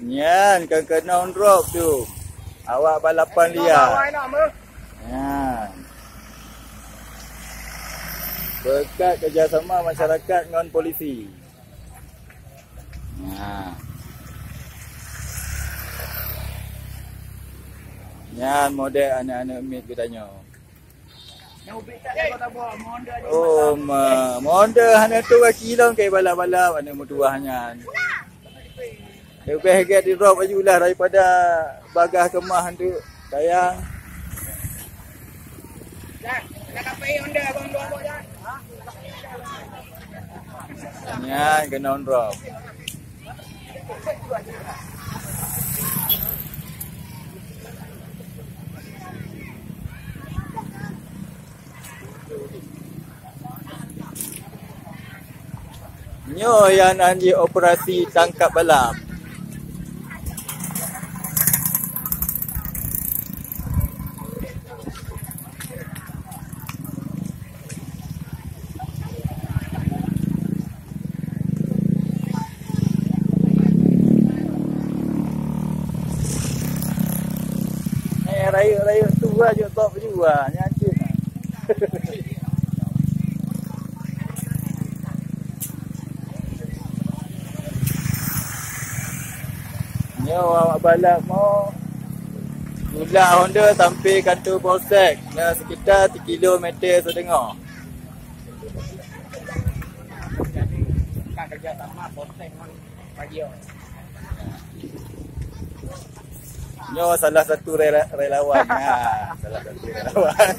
Nyan kena on road tu. Awak balapan liar. Nyan. Berkat kerjasama masyarakat dengan polisi. Nyan. Nyan model anak-anak mid katanya. Oh, Honda hanya tu kilang ke balap-balap mana mutuahnya. Lebih harga di drop ajulah daripada bagah kemah tu sayang. Ya, kena on drop. Nyo yang anji operasi tangkap balap. Raya tu aja top juga nyanyi. Nyo awak balap mau gula Honda sampai kantor Polsek ya sekitar 3 kilometer setengah. Kerja sama Polsek pagi. Nyo salah satu relawan. Salah satu relawan.